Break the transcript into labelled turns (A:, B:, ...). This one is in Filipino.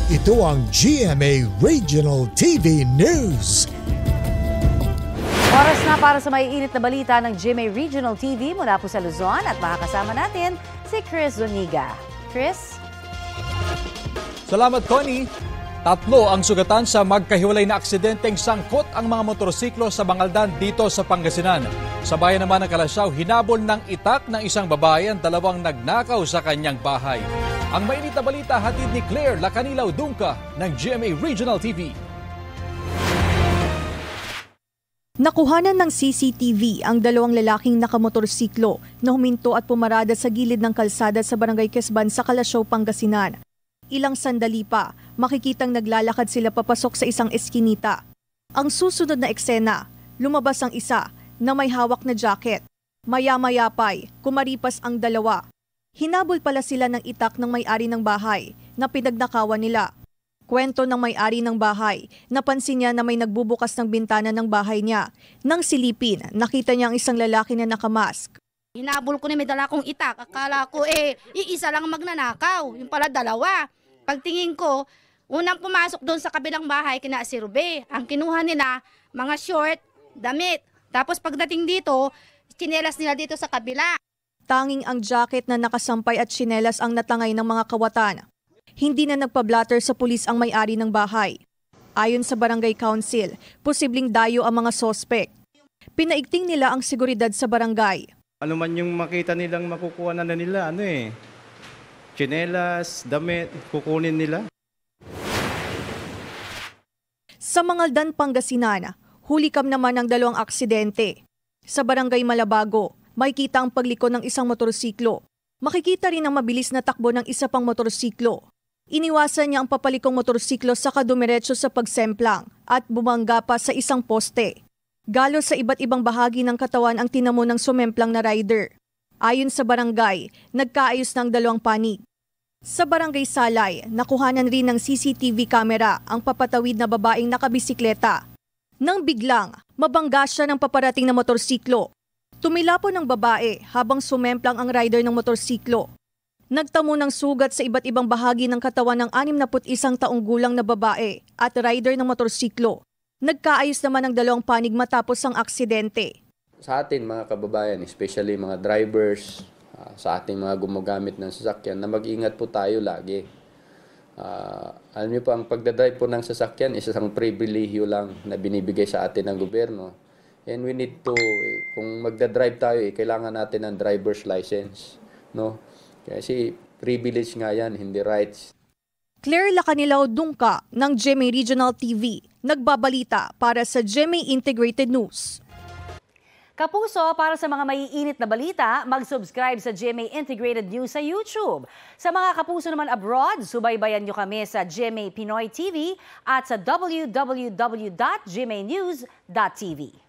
A: Ito ang GMA Regional TV News.
B: Oras na para sa maiinit na balita ng GMA Regional TV mula po sa Luzon at makakasama natin si Chris Zuniga. Chris?
C: Salamat, Connie. 3 ang sugatan sa magkahiwalay na aksidenteng sangkot ang mga motorsiklo sa Bangaldan dito sa Pangasinan. Sa bayan naman ng Kalasyaw, hinabol ng itak ng isang babae ang 2 nagnakaw sa kanyang bahay. Ang mainit na balita hatid ni Claire Lacanilaw Dungca ng GMA Regional TV.
D: Nakuhanan ng CCTV ang 2 lalaking nakamotorsiklo na huminto at pumarada sa gilid ng kalsada sa Barangay Kesban sa Kalasyaw, Pangasinan. Ilang sandali pa, makikitang naglalakad sila papasok sa isang eskinita. Ang susunod na eksena, lumabas ang isa na may hawak na jacket. Maya-maya pa'y kumaripas ang 2. Hinabol pala sila ng itak ng may-ari ng bahay na pinagnakawan nila. Kwento ng may-ari ng bahay, napansin niya na may nagbubukas ng bintana ng bahay niya. Nang silipin, nakita niya ang isang lalaki na nakamask.
E: Hinabol ko na may dala kong itak. Akala ko iisa lang magnanakaw. Yung pala 2. Pagtingin ko, unang pumasok doon sa kabilang bahay kina si Rube. Ang kinuha nila, mga short, damit. Tapos pagdating dito, tsinelas nila dito sa kabila.
D: Tanging ang jacket na nakasampay at tsinelas ang natangay ng mga kawatan. Hindi na nagpa-blatter sa pulis ang may-ari ng bahay. Ayon sa Barangay Council, posibleng dayo ang mga sospek. Pinaigting nila ang seguridad sa barangay.
F: Ano man yung makita nilang makukuha na nila, tsinelas, damit, kukunin nila.
D: Sa Mangaldan, Pangasinan, hulikam naman ang 2 aksidente. Sa Barangay Malabago, makikita ang pagliko ng isang motorsiklo. Makikita rin ang mabilis na takbo ng isa pang motorsiklo. Iniwasan niya ang papalikong motorsiklo sa kadumiretso sa pagsemplang at bumangga pa sa isang poste. Galos sa iba't ibang bahagi ng katawan ang tinamo ng sumemplang na rider. Ayon sa barangay, nagkaayos ng 2 panig. Sa Barangay Salay, nakuhanan rin ng CCTV camera ang papatawid na babaeng nakabisikleta. Nang biglang, mabangga siya ng paparating na motorsiklo. Tumilapon ng babae habang sumemplang ang rider ng motorsiklo. Nagtamo ng sugat sa iba't ibang bahagi ng katawan ng 61 taong gulang na babae at rider ng motorsiklo. Nagkaayos naman ang 2 panig matapos ang aksidente.
G: Sa atin mga kababayan, especially mga drivers, sa ating mga gumagamit ng sasakyan, na mag-ingat po tayo lagi. Alam niyo po, ang pagdadrive po ng sasakyan is isang pribilehyo lang na binibigay sa atin ng gobyerno. And we need to, kung magdadrive tayo, kailangan natin ng driver's license. No? Kasi privilege nga yan, hindi rights.
D: Claire Lacanilaw Dungca ng GMA Regional TV, nagbabalita para sa GMA Integrated News.
B: Kapuso, para sa mga maiinit na balita, mag-subscribe sa GMA Integrated News sa YouTube. Sa mga kapuso naman abroad, subaybayan nyo kami sa GMA Pinoy TV at sa www.gmanews.tv.